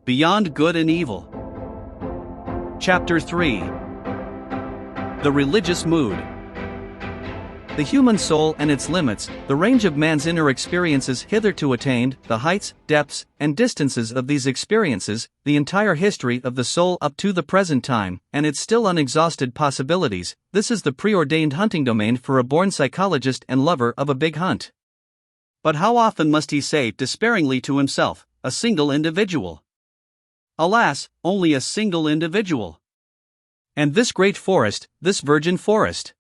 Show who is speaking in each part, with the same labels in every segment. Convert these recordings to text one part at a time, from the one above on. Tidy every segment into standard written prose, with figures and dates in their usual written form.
Speaker 1: Beyond Good and Evil. Chapter 3. The Religious Mood. The human soul and its limits, the range of man's inner experiences hitherto attained, the heights, depths, and distances of these experiences, the entire history of the soul up to the present time, and its still unexhausted possibilities, this is the preordained hunting domain for a born psychologist and lover of a big hunt. But how often must he say despairingly to himself, a single individual? Alas, only a single individual. And this great forest, this virgin forest.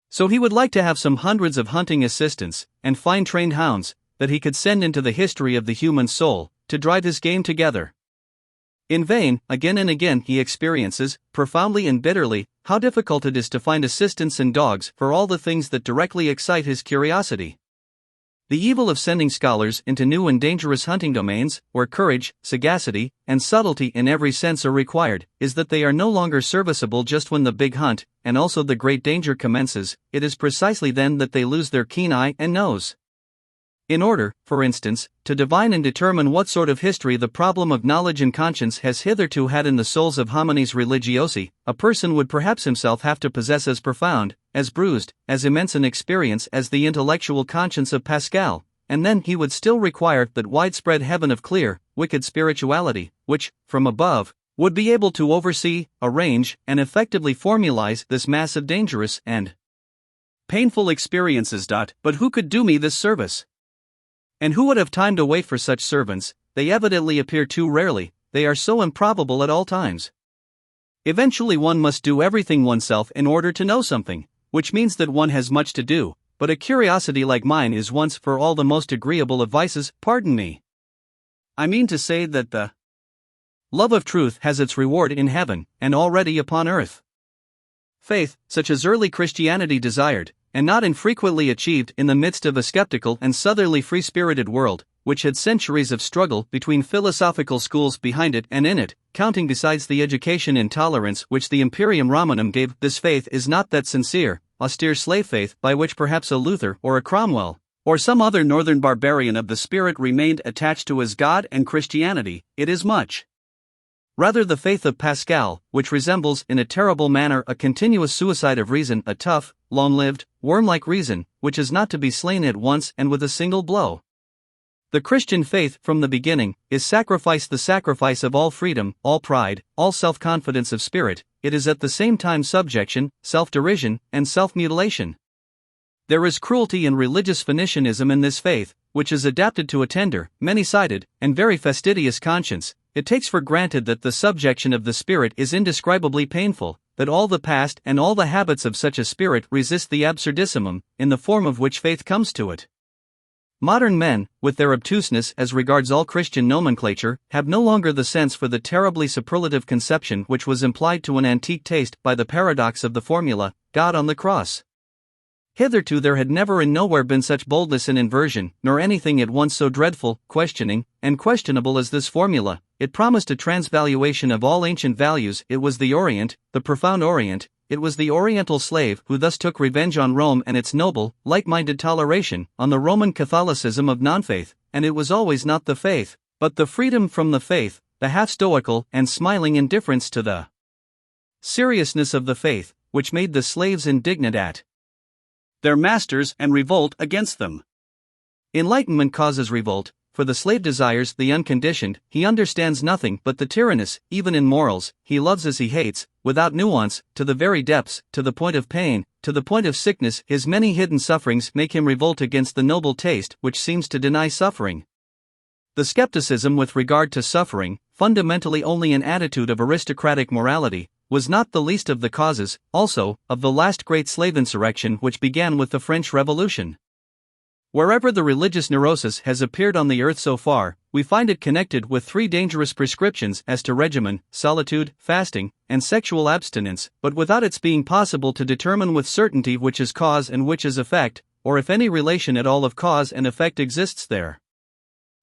Speaker 1: So he would like to have some hundreds of hunting assistants, and fine trained hounds, that he could send into the history of the human soul, to drive his game together. In vain, again and again he experiences, profoundly and bitterly, how difficult it is to find assistants and dogs for all the things that directly excite his curiosity. The evil of sending scholars into new and dangerous hunting domains, where courage, sagacity, and subtlety in every sense are required, is that they are no longer serviceable just when the big hunt, and also the great danger commences. It is precisely then that they lose their keen eye and nose. In order, for instance, to divine and determine what sort of history the problem of knowledge and conscience has hitherto had in the souls of homines religiosi, a person would perhaps himself have to possess as profound, as bruised, as immense an experience as the intellectual conscience of Pascal, and then he would still require that widespread heaven of clear, wicked spirituality, which, from above, would be able to oversee, arrange, and effectively formalize this mass of dangerous and painful experiences. But who could do me this service? And who would have time to wait for such servants? They evidently appear too rarely, they are so improbable at all times. Eventually one must do everything oneself in order to know something, which means that one has much to do, but a curiosity like mine is once for all the most agreeable of vices. Pardon me. I mean to say that the love of truth has its reward in heaven, and already upon earth. Faith, such as early Christianity desired, and not infrequently achieved in the midst of a skeptical and southerly free-spirited world, which had centuries of struggle between philosophical schools behind it and in it, counting besides the education in tolerance which the Imperium Romanum gave. This faith is not that sincere, austere slave faith by which perhaps a Luther or a Cromwell, or some other northern barbarian of the spirit remained attached to as God and Christianity. It is much rather the faith of Pascal, which resembles in a terrible manner a continuous suicide of reason, a tough, long-lived, worm-like reason, which is not to be slain at once and with a single blow. The Christian faith, from the beginning, is sacrifice, the sacrifice of all freedom, all pride, all self-confidence of spirit. It is at the same time subjection, self-derision, and self-mutilation. There is cruelty and religious fanaticism in this faith, which is adapted to a tender, many-sided, and very fastidious conscience. It takes for granted that the subjection of the spirit is indescribably painful, that all the past and all the habits of such a spirit resist the absurdissimum, in the form of which faith comes to it. Modern men, with their obtuseness as regards all Christian nomenclature, have no longer the sense for the terribly superlative conception which was implied to an antique taste by the paradox of the formula, God on the cross. Hitherto there had never and nowhere been such boldness in inversion, nor anything at once so dreadful, questioning, and questionable as this formula. It promised a transvaluation of all ancient values. It was the Orient, the profound Orient. It was the Oriental slave who thus took revenge on Rome and its noble, like-minded toleration, on the Roman Catholicism of non-faith, and it was always not the faith, but the freedom from the faith, the half-stoical and smiling indifference to the seriousness of the faith, which made the slaves indignant at their masters and revolt against them. Enlightenment causes revolt, for the slave desires the unconditioned. He understands nothing but the tyrannous, even in morals. He loves as he hates, without nuance, to the very depths, to the point of pain, to the point of sickness. His many hidden sufferings make him revolt against the noble taste which seems to deny suffering. The skepticism with regard to suffering, fundamentally only an attitude of aristocratic morality, was not the least of the causes, also, of the last great slave insurrection which began with the French Revolution. Wherever the religious neurosis has appeared on the earth so far, we find it connected with three dangerous prescriptions as to regimen, solitude, fasting, and sexual abstinence, but without its being possible to determine with certainty which is cause and which is effect, or if any relation at all of cause and effect exists there.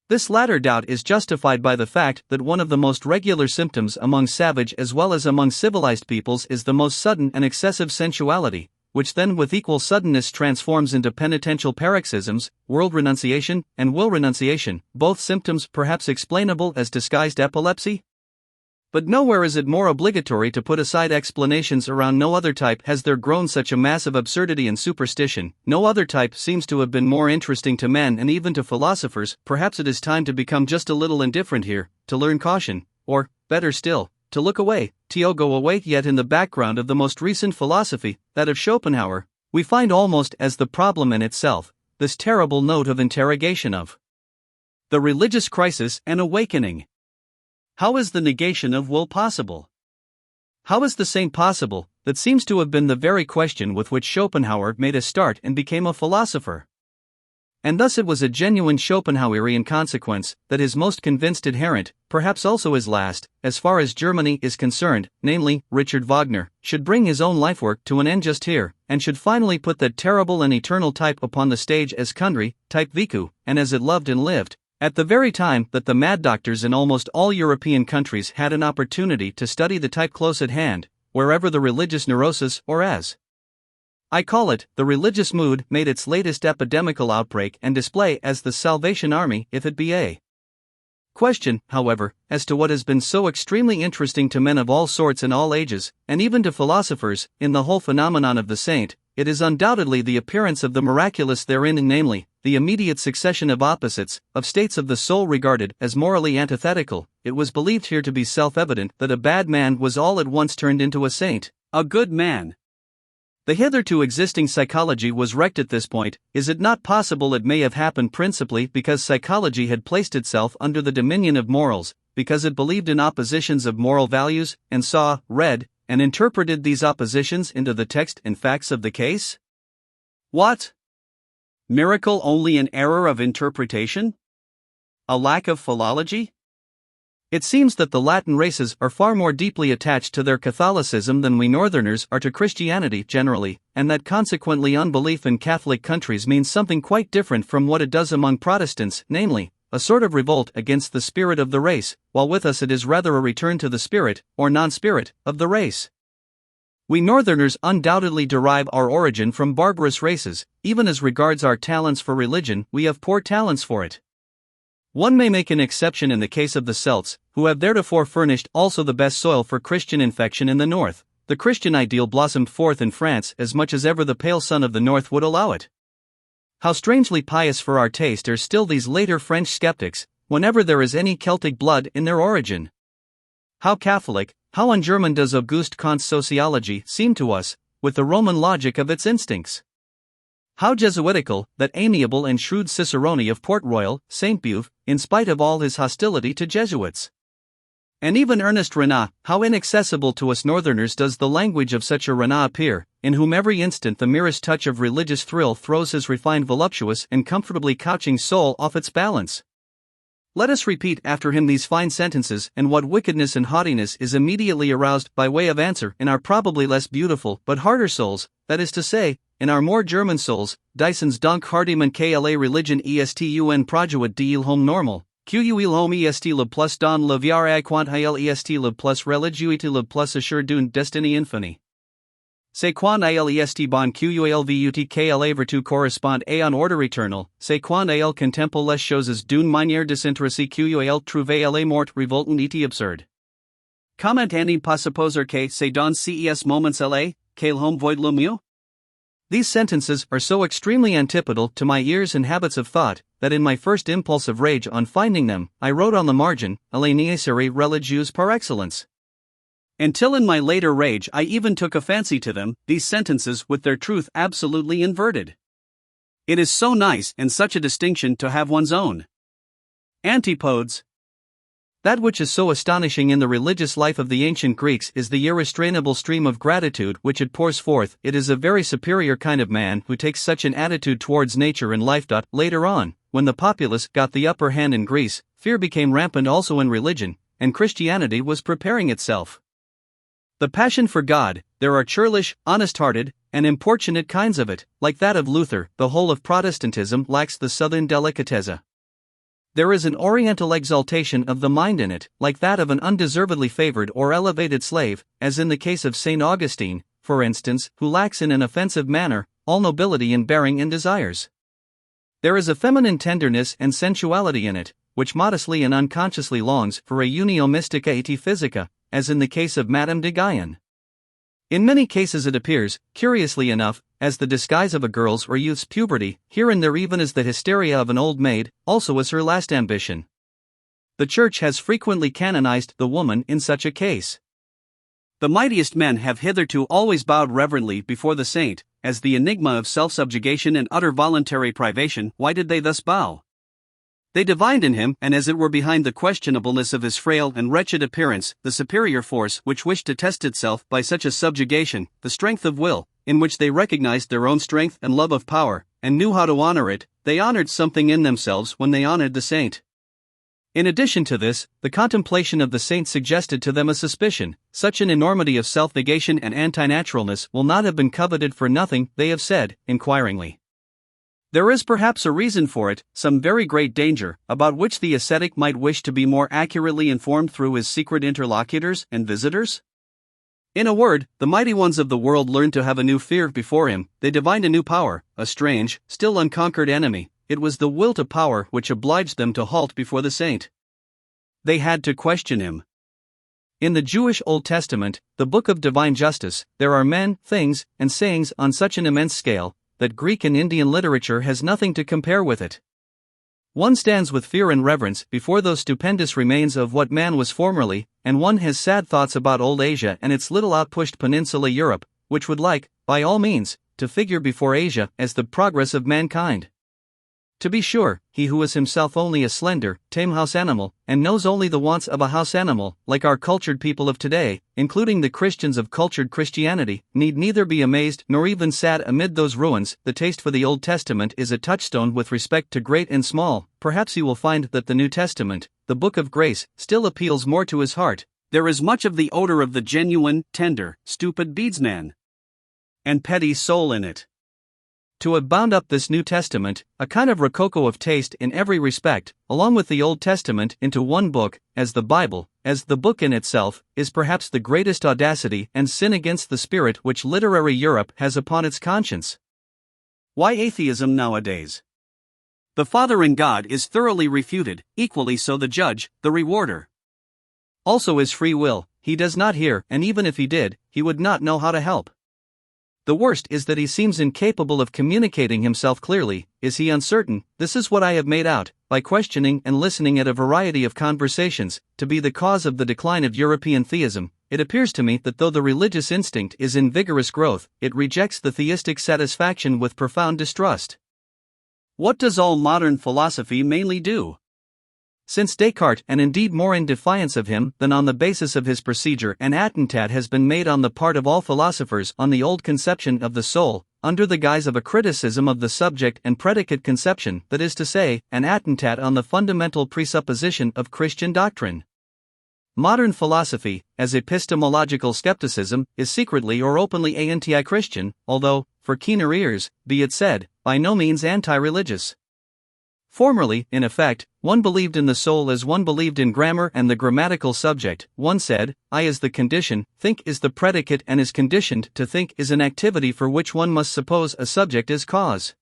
Speaker 1: This latter doubt is justified by the fact that one of the most regular symptoms among savage as well as among civilized peoples is the most sudden and excessive sensuality, which then with equal suddenness transforms into penitential paroxysms, world renunciation, and will renunciation, both symptoms perhaps explainable as disguised epilepsy? But nowhere is it more obligatory to put aside explanations around no other type has there grown such a mass of absurdity and superstition, no other type seems to have been more interesting to men and even to philosophers. Perhaps it is time to become just a little indifferent here, to learn caution, or, better still, to look away, to go away. Yet in the background of the most recent philosophy, that of Schopenhauer, we find almost as the problem in itself, this terrible note of interrogation of the religious crisis and awakening. How is the negation of will possible? How is the same possible? That seems to have been the very question with which Schopenhauer made a start and became a philosopher. And thus it was a genuine Schopenhauerian consequence that his most convinced adherent, perhaps also his last, as far as Germany is concerned, namely, Richard Wagner, should bring his own lifework to an end just here, and should finally put that terrible and eternal type upon the stage as Kundry, type Viku, and as it loved and lived, at the very time that the mad doctors in almost all European countries had an opportunity to study the type close at hand, wherever the religious neurosis, or as I call it, the religious mood, made its latest epidemical outbreak and display as the Salvation Army, if it be a question, however, as to what has been so extremely interesting to men of all sorts and all ages, and even to philosophers, in the whole phenomenon of the saint, it is undoubtedly the appearance of the miraculous therein, and namely, the immediate succession of opposites, of states of the soul regarded as morally antithetical. It was believed here to be self-evident that a bad man was all at once turned into a saint, a good man. The hitherto existing psychology was wrecked at this point. Is it not possible it may have happened principally because psychology had placed itself under the dominion of morals, because it believed in oppositions of moral values, and saw, read, and interpreted these oppositions into the text and facts of the case? What? Miracle only an error of interpretation? A lack of philology? It seems that the Latin races are far more deeply attached to their Catholicism than we Northerners are to Christianity generally, and that consequently unbelief in Catholic countries means something quite different from what it does among Protestants, namely, a sort of revolt against the spirit of the race, while with us it is rather a return to the spirit, or non-spirit, of the race. We Northerners undoubtedly derive our origin from barbarous races. Even as regards our talents for religion, we have poor talents for it. One may make an exception in the case of the Celts, who have theretofore furnished also the best soil for Christian infection in the North. The Christian ideal blossomed forth in France as much as ever the pale sun of the North would allow it. How strangely pious for our taste are still these later French skeptics, whenever there is any Celtic blood in their origin. How Catholic, how un-German does Auguste Comte's sociology seem to us, with the Roman logic of its instincts. How Jesuitical, that amiable and shrewd Cicerone of Port Royal, Saint Beuve, in spite of all his hostility to Jesuits. And even Ernest Renan, how inaccessible to us Northerners does the language of such a Renan appear, in whom every instant the merest touch of religious thrill throws his refined voluptuous and comfortably couching soul off its balance. Let us repeat after him these fine sentences, and what wickedness and haughtiness is immediately aroused by way of answer in our probably less beautiful but harder souls, that is to say, in our more German souls. Dyson's Dank Hardiman KLA Religion ESTUN Projuit d'il Home Normal, QUIL Home EST Lib plus Don Leviare Quant IL EST Lib plus Religiuity Lib plus Assure d'une Destiny Infini. C'est quand il est bon qu'ul vut KLA vertu correspond à un ordre eternal, c'est quand il contemple les choses d'une manière désintéressée qu'ul trouve la mort révoltant et absurde. Comment n'est pas supposer que c'est dans ces moments là qu'il home void le mieux? These sentences are so extremely antipodal to my ears and habits of thought, that in my first impulse of rage on finding them, I wrote on the margin, "Les nécessaires religieuses par excellence." Until in my later rage I even took a fancy to them, these sentences with their truth absolutely inverted. It is so nice and such a distinction to have one's own antipodes. That which is so astonishing in the religious life of the ancient Greeks is the irrestrainable stream of gratitude which it pours forth. It is a very superior kind of man who takes such an attitude towards nature and life. Later on, when the populace got the upper hand in Greece, fear became rampant also in religion, and Christianity was preparing itself. The passion for God, there are churlish, honest-hearted, and importunate kinds of it, like that of Luther. The whole of Protestantism lacks the southern delicatezza. There is an oriental exaltation of the mind in it, like that of an undeservedly favored or elevated slave, as in the case of St. Augustine, for instance, who lacks in an offensive manner all nobility in bearing and desires. There is a feminine tenderness and sensuality in it, which modestly and unconsciously longs for a unio mystica et physica, as in the case of Madame de Guyon. In many cases it appears, curiously enough, as the disguise of a girl's or youth's puberty, here and there even as the hysteria of an old maid, also as her last ambition. The Church has frequently canonized the woman in such a case. The mightiest men have hitherto always bowed reverently before the saint, as the enigma of self-subjugation and utter voluntary privation. Why did they thus bow? They divined in him, and as it were behind the questionableness of his frail and wretched appearance, the superior force which wished to test itself by such a subjugation, the strength of will, in which they recognized their own strength and love of power, and knew how to honor it. They honored something in themselves when they honored the saint. In addition to this, the contemplation of the saint suggested to them a suspicion. Such an enormity of self-negation and antinaturalness will not have been coveted for nothing, they have said, inquiringly. There is perhaps a reason for it, some very great danger, about which the ascetic might wish to be more accurately informed through his secret interlocutors and visitors? In a word, the mighty ones of the world learned to have a new fear before him. They divined a new power, a strange, still unconquered enemy. It was the will to power which obliged them to halt before the saint. They had to question him. In the Jewish Old Testament, the book of divine justice, there are men, things, and sayings on such an immense scale that Greek and Indian literature has nothing to compare with it. One stands with fear and reverence before those stupendous remains of what man was formerly, and one has sad thoughts about old Asia and its little outpushed peninsula Europe, which would like, by all means, to figure before Asia as the progress of mankind. To be sure, he who is himself only a slender, tame house animal, and knows only the wants of a house animal, like our cultured people of today, including the Christians of cultured Christianity, need neither be amazed nor even sad amid those ruins. The taste for the Old Testament is a touchstone with respect to great and small. Perhaps you will find that the New Testament, the book of grace, still appeals more to his heart. There is much of the odor of the genuine, tender, stupid bedesman and petty soul in it. To have bound up this New Testament, a kind of rococo of taste in every respect, along with the Old Testament into one book, as the Bible, as the book in itself, is perhaps the greatest audacity and sin against the spirit which literary Europe has upon its conscience. Why atheism nowadays? The Father in God is thoroughly refuted, equally so the judge, the rewarder. Also is free will. He does not hear, and even if he did, he would not know how to help. The worst is that he seems incapable of communicating himself clearly. Is he uncertain? This is what I have made out, by questioning and listening at a variety of conversations, to be the cause of the decline of European theism. It appears to me that though the religious instinct is in vigorous growth, it rejects the theistic satisfaction with profound distrust. What does all modern philosophy mainly do? Since Descartes, and indeed more in defiance of him than on the basis of his procedure, an attentat has been made on the part of all philosophers on the old conception of the soul, under the guise of a criticism of the subject and predicate conception, that is to say, an attentat on the fundamental presupposition of Christian doctrine. Modern philosophy, as epistemological skepticism, is secretly or openly anti-Christian, although, for keener ears, be it said, by no means anti-religious. Formerly, in effect, one believed in the soul as one believed in grammar and the grammatical subject. One said, I is the condition, think is the predicate, and is conditioned to think is an activity for which one must suppose a subject as cause.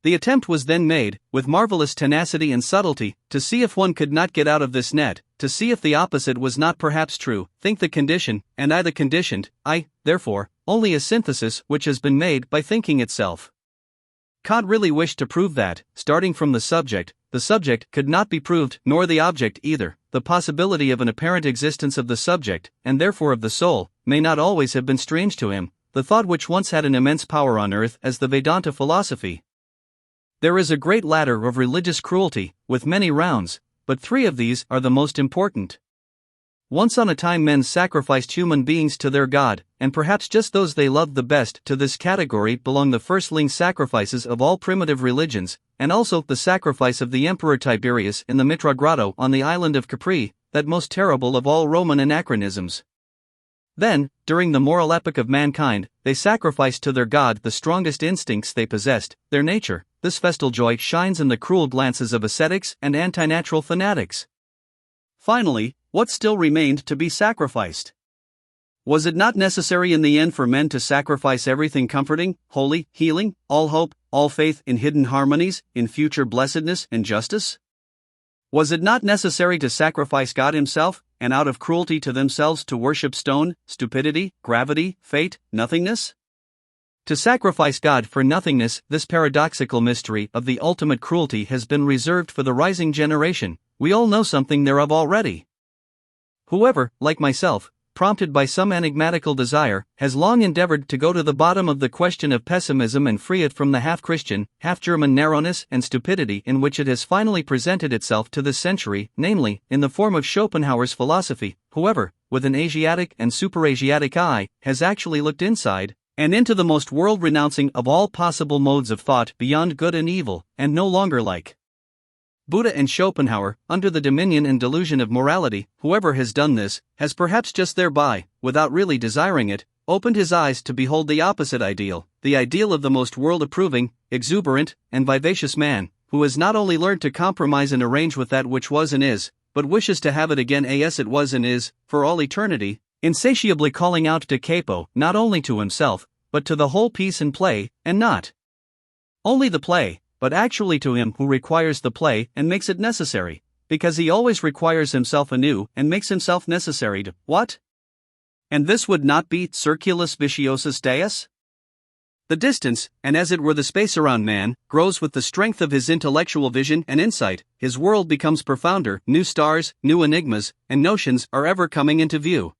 Speaker 1: The attempt was then made, with marvelous tenacity and subtlety, to see if one could not get out of this net, to see if the opposite was not perhaps true. Think the condition, and I the conditioned, I, therefore, only a synthesis which has been made by thinking itself. Kant really wished to prove that, starting from the subject could not be proved, nor the object either. The possibility of an apparent existence of the subject, and therefore of the soul, may not always have been strange to him, the thought which once had an immense power on earth as the Vedanta philosophy. There is a great ladder of religious cruelty, with many rounds, but 3 of these are the most important. Once on a time men sacrificed human beings to their God, and perhaps just those they loved the best. To this category belong the firstling sacrifices of all primitive religions, and also the sacrifice of the Emperor Tiberius in the Mitra grotto on the island of Capri, that most terrible of all Roman anachronisms. Then, during the moral epoch of mankind, they sacrificed to their God the strongest instincts they possessed, their nature. This festal joy shines in the cruel glances of ascetics and antinatural fanatics. Finally, what still remained to be sacrificed? Was it not necessary in the end for men to sacrifice everything comforting, holy, healing, all hope, all faith in hidden harmonies, in future blessedness and justice? Was it not necessary to sacrifice God Himself, and out of cruelty to themselves to worship stone, stupidity, gravity, fate, nothingness? To sacrifice God for nothingness, this paradoxical mystery of the ultimate cruelty has been reserved for the rising generation. We all know something thereof already. Whoever, like myself, prompted by some enigmatical desire, has long endeavored to go to the bottom of the question of pessimism and free it from the half-Christian, half-German narrowness and stupidity in which it has finally presented itself to this century, namely, in the form of Schopenhauer's philosophy. Whoever, with an Asiatic and super-Asiatic eye, has actually looked inside, and into the most world-renouncing of all possible modes of thought beyond good and evil, and no longer like Buddha and Schopenhauer, under the dominion and delusion of morality, whoever has done this, has perhaps just thereby, without really desiring it, opened his eyes to behold the opposite ideal, the ideal of the most world-approving, exuberant, and vivacious man, who has not only learned to compromise and arrange with that which was and is, but wishes to have it again as it was and is, for all eternity, insatiably calling out to capo, not only to himself, but to the whole piece and play, and not only the play, but actually to him who requires the play and makes it necessary, because he always requires himself anew and makes himself necessary to what? And this would not be circulus viciosus deus? The distance, and as it were the space around man, grows with the strength of his intellectual vision and insight, his world becomes profounder, new stars, new enigmas, and notions are ever coming into view.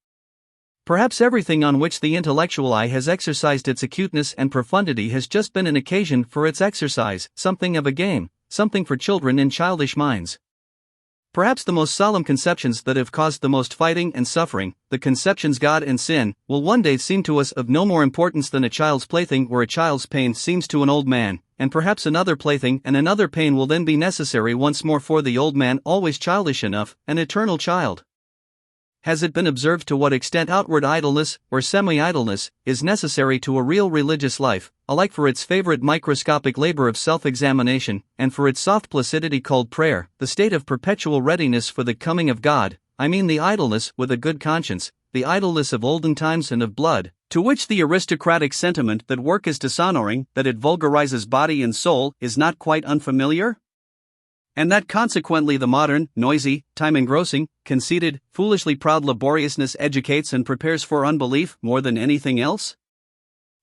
Speaker 1: Perhaps everything on which the intellectual eye has exercised its acuteness and profundity has just been an occasion for its exercise, something of a game, something for children in childish minds. Perhaps the most solemn conceptions that have caused the most fighting and suffering, the conceptions God and sin, will one day seem to us of no more importance than a child's plaything where a child's pain seems to an old man, and perhaps another plaything and another pain will then be necessary once more for the old man always childish enough, an eternal child. Has it been observed to what extent outward idleness, or semi-idleness, is necessary to a real religious life, alike for its favorite microscopic labor of self-examination, and for its soft placidity called prayer, the state of perpetual readiness for the coming of God, I mean the idleness with a good conscience, the idleness of olden times and of blood, to which the aristocratic sentiment that work is dishonoring, that it vulgarizes body and soul, is not quite unfamiliar? And that consequently the modern, noisy, time-engrossing, conceited, foolishly proud laboriousness educates and prepares for unbelief more than anything else?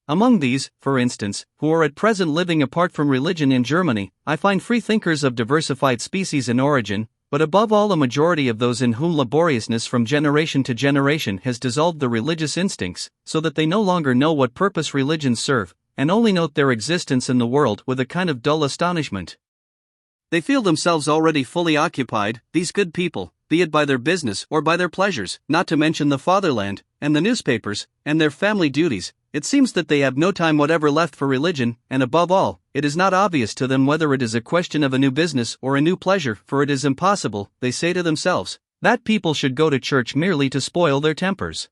Speaker 1: Among these, for instance, who are at present living apart from religion in Germany, I find free thinkers of diversified species and origin, but above all a majority of those in whom laboriousness from generation to generation has dissolved the religious instincts, so that they no longer know what purpose religions serve, and only note their existence in the world with a kind of dull astonishment. They feel themselves already fully occupied, these good people, be it by their business or by their pleasures, not to mention the fatherland, and the newspapers, and their family duties. It seems that they have no time whatever left for religion, and above all, it is not obvious to them whether it is a question of a new business or a new pleasure, for it is impossible, they say to themselves, that people should go to church merely to spoil their tempers.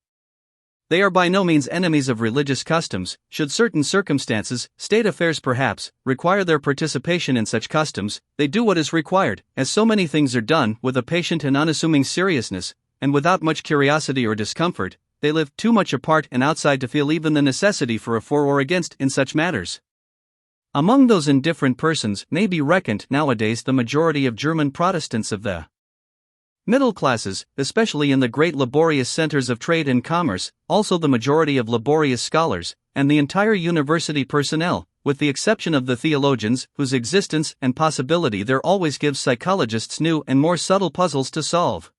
Speaker 1: They are by no means enemies of religious customs, should certain circumstances, state affairs perhaps, require their participation in such customs, they do what is required, as so many things are done, with a patient and unassuming seriousness, and without much curiosity or discomfort. They live too much apart and outside to feel even the necessity for a for or against in such matters. Among those indifferent persons may be reckoned nowadays the majority of German Protestants of the middle classes, especially in the great laborious centers of trade and commerce, also the majority of laborious scholars, and the entire university personnel, with the exception of the theologians, whose existence and possibility there always gives psychologists new and more subtle puzzles to solve.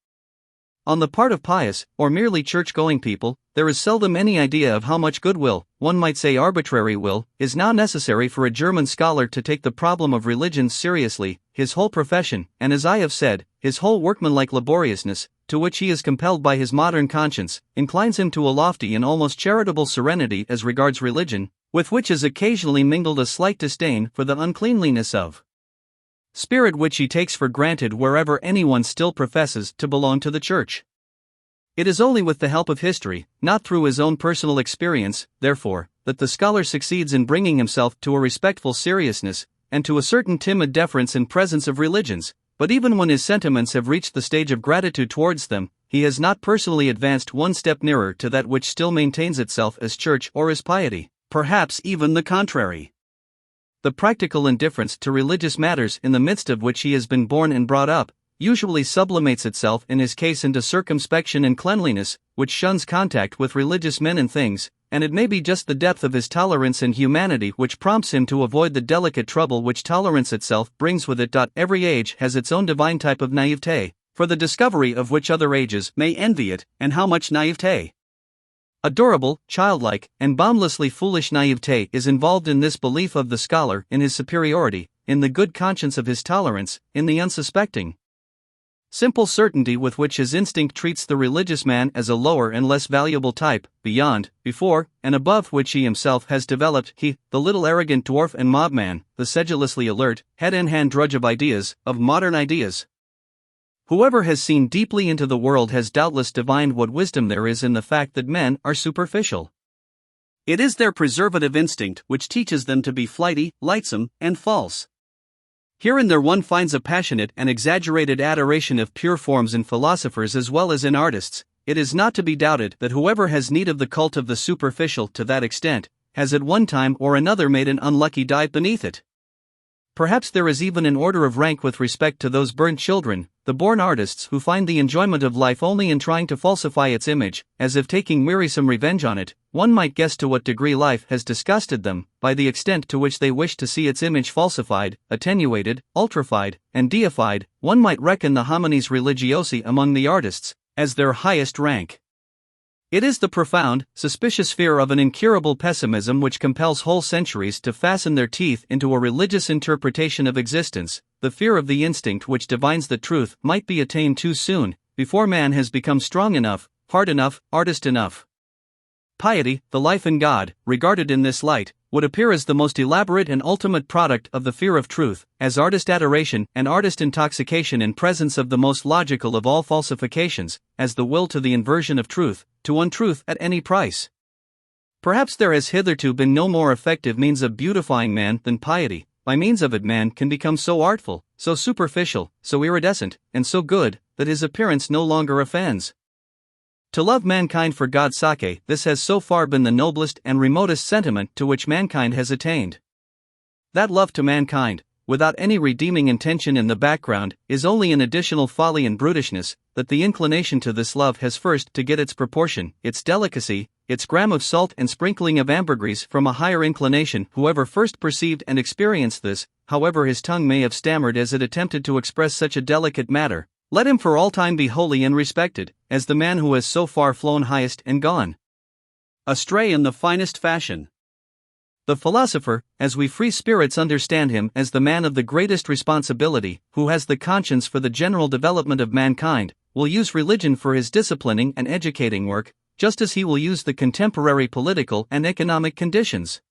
Speaker 1: On the part of pious, or merely church-going people, there is seldom any idea of how much goodwill, one might say arbitrary will, is now necessary for a German scholar to take the problem of religion seriously. His whole profession, and as I have said, his whole workmanlike laboriousness, to which he is compelled by his modern conscience, inclines him to a lofty and almost charitable serenity as regards religion, with which is occasionally mingled a slight disdain for the uncleanliness of spirit which he takes for granted wherever anyone still professes to belong to the church. It is only with the help of history, not through his own personal experience, therefore, that the scholar succeeds in bringing himself to a respectful seriousness, and to a certain timid deference in presence of religions, but even when his sentiments have reached the stage of gratitude towards them, he has not personally advanced one step nearer to that which still maintains itself as church or as piety, perhaps even the contrary. The practical indifference to religious matters in the midst of which he has been born and brought up, usually sublimates itself in his case into circumspection and cleanliness, which shuns contact with religious men and things, and it may be just the depth of his tolerance and humanity which prompts him to avoid the delicate trouble which tolerance itself brings with it. Every age has its own divine type of naivete, for the discovery of which other ages may envy it, and how much naivete. Adorable, childlike, and boundlessly foolish naivete is involved in this belief of the scholar in his superiority, in the good conscience of his tolerance, in the unsuspecting simple certainty with which his instinct treats the religious man as a lower and less valuable type, beyond, before, and above which he himself has developed. He, the little arrogant dwarf and mobman, the sedulously alert, head-in-hand drudge of ideas, of modern ideas. Whoever has seen deeply into the world has doubtless divined what wisdom there is in the fact that men are superficial. It is their preservative instinct which teaches them to be flighty, lightsome, and false. Here and there one finds a passionate and exaggerated adoration of pure forms in philosophers as well as in artists. It is not to be doubted that whoever has need of the cult of the superficial to that extent, has at one time or another made an unlucky dive beneath it. Perhaps there is even an order of rank with respect to those burnt children, the born artists who find the enjoyment of life only in trying to falsify its image, as if taking wearisome revenge on it. One might guess to what degree life has disgusted them, by the extent to which they wish to see its image falsified, attenuated, ultrified, and deified. One might reckon the homines religiosi among the artists, as their highest rank. It is the profound, suspicious fear of an incurable pessimism which compels whole centuries to fasten their teeth into a religious interpretation of existence, the fear of the instinct which divines that truth might be attained too soon, before man has become strong enough, hard enough, artist enough. Piety, the life in God, regarded in this light, would appear as the most elaborate and ultimate product of the fear of truth, as artist adoration and artist intoxication in presence of the most logical of all falsifications, as the will to the inversion of truth, to untruth at any price. Perhaps there has hitherto been no more effective means of beautifying man than piety. By means of it man can become so artful, so superficial, so iridescent, and so good, that his appearance no longer offends. To love mankind for God's sake, this has so far been the noblest and remotest sentiment to which mankind has attained. That love to mankind, without any redeeming intention in the background, is only an additional folly and brutishness, that the inclination to this love has first to get its proportion, its delicacy, its gram of salt and sprinkling of ambergris from a higher inclination. Whoever first perceived and experienced this, however his tongue may have stammered as it attempted to express such a delicate matter, let him for all time be holy and respected, as the man who has so far flown highest and gone astray in the finest fashion. The philosopher, as we free spirits understand him as the man of the greatest responsibility, who has the conscience for the general development of mankind, will use religion for his disciplining and educating work, just as he will use the contemporary political and economic conditions.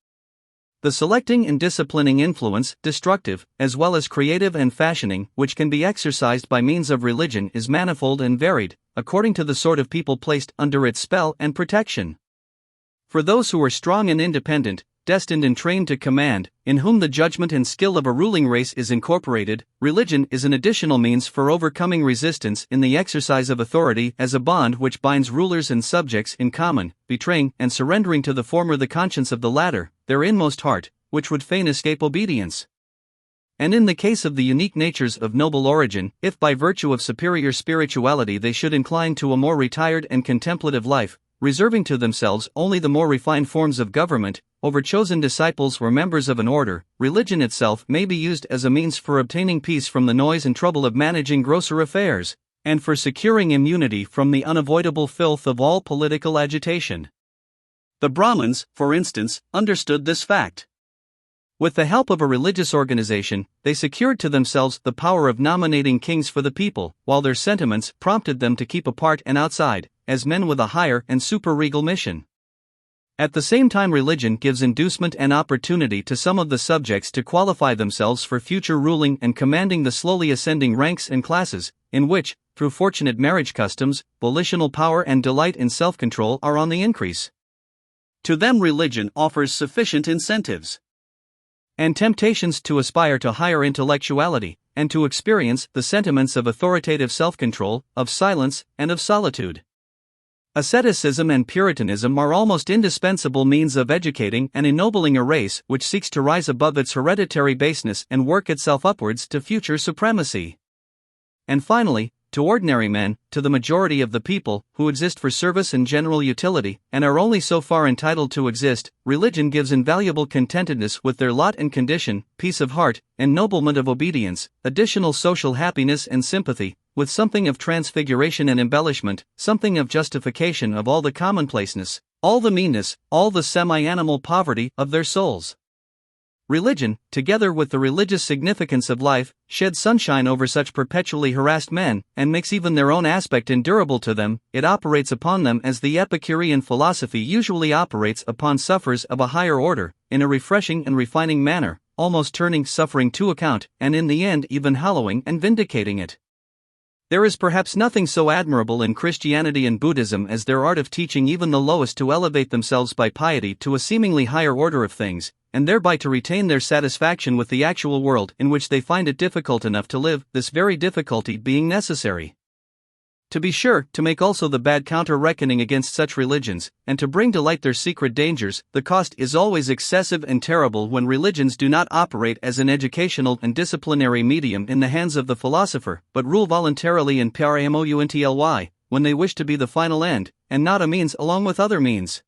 Speaker 1: The selecting and disciplining influence, destructive, as well as creative and fashioning, which can be exercised by means of religion is manifold and varied, according to the sort of people placed under its spell and protection. For those who are strong and independent, destined and trained to command, in whom the judgment and skill of a ruling race is incorporated, religion is an additional means for overcoming resistance in the exercise of authority as a bond which binds rulers and subjects in common, betraying and surrendering to the former the conscience of the latter, their inmost heart, which would fain escape obedience. And in the case of the unique natures of noble origin, if by virtue of superior spirituality they should incline to a more retired and contemplative life, reserving to themselves only the more refined forms of government, over chosen disciples or members of an order, religion itself may be used as a means for obtaining peace from the noise and trouble of managing grosser affairs, and for securing immunity from the unavoidable filth of all political agitation. The Brahmins, for instance, understood this fact. With the help of a religious organization, they secured to themselves the power of nominating kings for the people, while their sentiments prompted them to keep apart and outside, as men with a higher and superregal mission. At the same time, religion gives inducement and opportunity to some of the subjects to qualify themselves for future ruling and commanding the slowly ascending ranks and classes, in which, through fortunate marriage customs, volitional power and delight in self-control are on the increase. To them religion offers sufficient incentives. and temptations to aspire to higher intellectuality, and to experience the sentiments of authoritative self-control, of silence, and of solitude. Asceticism and Puritanism are almost indispensable means of educating and ennobling a race which seeks to rise above its hereditary baseness and work itself upwards to future supremacy. And finally, to ordinary men, to the majority of the people, who exist for service and general utility, and are only so far entitled to exist, religion gives invaluable contentedness with their lot and condition, peace of heart, ennoblement of obedience, additional social happiness and sympathy, with something of transfiguration and embellishment, something of justification of all the commonplaceness, all the meanness, all the semi-animal poverty of their souls. Religion, together with the religious significance of life, sheds sunshine over such perpetually harassed men, and makes even their own aspect endurable to them. It operates upon them as the Epicurean philosophy usually operates upon sufferers of a higher order, in a refreshing and refining manner, almost turning suffering to account, and in the end even hallowing and vindicating it. There is perhaps nothing so admirable in Christianity and Buddhism as their art of teaching even the lowest to elevate themselves by piety to a seemingly higher order of things, and thereby to retain their satisfaction with the actual world in which they find it difficult enough to live, this very difficulty being necessary. To be sure, to make also the bad counter-reckoning against such religions, and to bring to light their secret dangers, the cost is always excessive and terrible when religions do not operate as an educational and disciplinary medium in the hands of the philosopher, but rule voluntarily in parmountly, when they wish to be the final end, and not a means along with other means.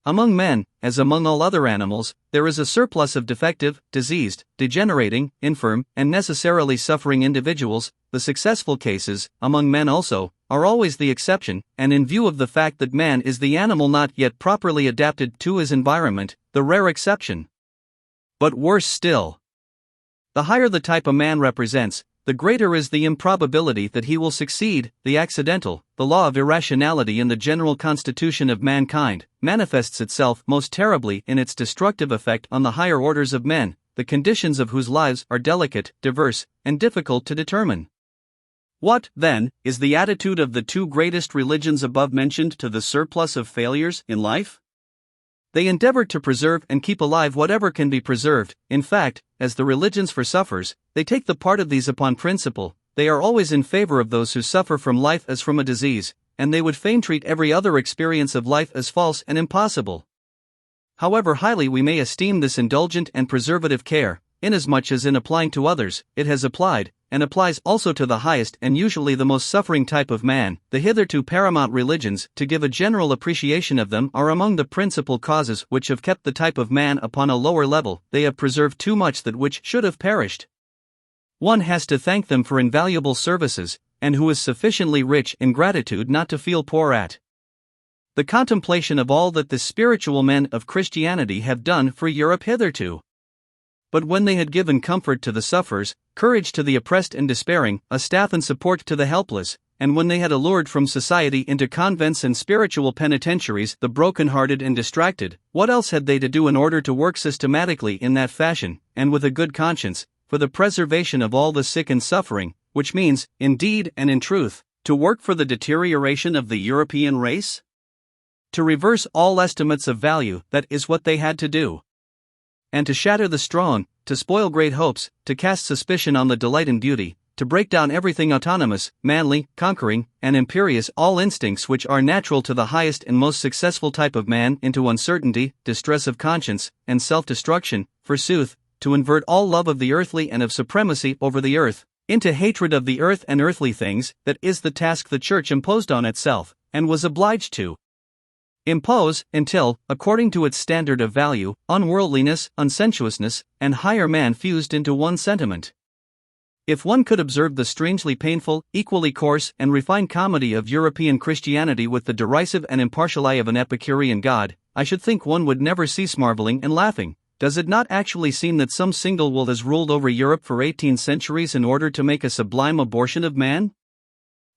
Speaker 1: Among men, as among all other animals, there is a surplus of defective, diseased, degenerating, infirm, and necessarily suffering individuals. The successful cases, among men also, are always the exception, and in view of the fact that man is the animal not yet properly adapted to his environment, the rare exception. But worse still, the higher the type a man represents, the greater is the improbability that he will succeed. The accidental, the law of irrationality in the general constitution of mankind, manifests itself most terribly in its destructive effect on the higher orders of men, the conditions of whose lives are delicate, diverse, and difficult to determine. What, then, is the attitude of the two greatest religions above mentioned to the surplus of failures in life? They endeavor to preserve and keep alive whatever can be preserved. In fact, as the religions for sufferers, they take the part of these upon principle. They are always in favor of those who suffer from life as from a disease, and they would fain treat every other experience of life as false and impossible. However highly we may esteem this indulgent and preservative care, inasmuch as in applying to others, it has applied, and applies also to the highest and usually the most suffering type of man, the hitherto paramount religions, to give a general appreciation of them, are among the principal causes which have kept the type of man upon a lower level. They have preserved too much that which should have perished. One has to thank them for invaluable services, and who is sufficiently rich in gratitude not to feel poor at the contemplation of all that the spiritual men of Christianity have done for Europe hitherto. But when they had given comfort to the sufferers, courage to the oppressed and despairing, a staff and support to the helpless, and when they had allured from society into convents and spiritual penitentiaries the broken-hearted and distracted, what else had they to do in order to work systematically in that fashion, and with a good conscience, for the preservation of all the sick and suffering, which means, in deed and in truth, to work for the deterioration of the European race? To reverse all estimates of value, that is what they had to do. And to shatter the strong, to spoil great hopes, to cast suspicion on the delight in beauty, to break down everything autonomous, manly, conquering, and imperious, all instincts which are natural to the highest and most successful type of man, into uncertainty, distress of conscience, and self-destruction, forsooth, to invert all love of the earthly and of supremacy over the earth, into hatred of the earth and earthly things. That is the task the Church imposed on itself, and was obliged to impose, until, according to its standard of value, unworldliness, unsensuousness, and higher man fused into one sentiment. If one could observe the strangely painful, equally coarse and refined comedy of European Christianity with the derisive and impartial eye of an Epicurean God, I should think one would never cease marveling and laughing. Does it not actually seem that some single will has ruled over Europe for 18 centuries in order to make a sublime abortion of man?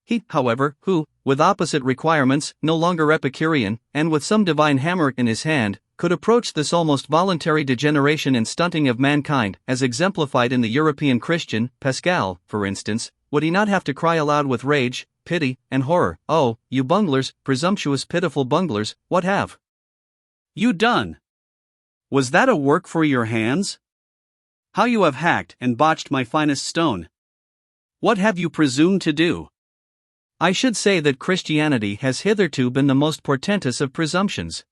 Speaker 1: He, however, who, with opposite requirements, no longer Epicurean, and with some divine hammer in his hand, could approach this almost voluntary degeneration and stunting of mankind, as exemplified in the European Christian, Pascal, for instance, would he not have to cry aloud with rage, pity, and horror, "Oh, you bunglers, presumptuous pitiful bunglers, what have you done? Was that a work for your hands? How you have hacked and botched my finest stone! What have you presumed to do? I should say that Christianity has hitherto been the most portentous of presumptions.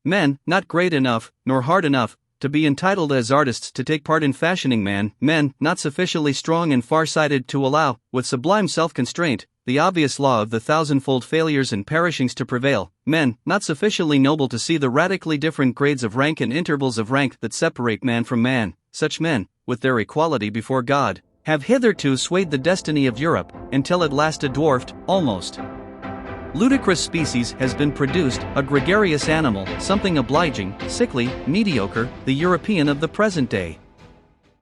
Speaker 1: Men, not great enough, nor hard enough, to be entitled as artists to take part in fashioning man, men, not sufficiently strong and far-sighted to allow, with sublime self-constraint, the obvious law of the thousandfold failures and perishings to prevail, men, not sufficiently noble to see the radically different grades of rank and intervals of rank that separate man from man, such men, with their equality before God, have hitherto swayed the destiny of Europe, until at last a dwarfed, almost ludicrous species has been produced, a gregarious animal, something obliging, sickly, mediocre, the European of the present day.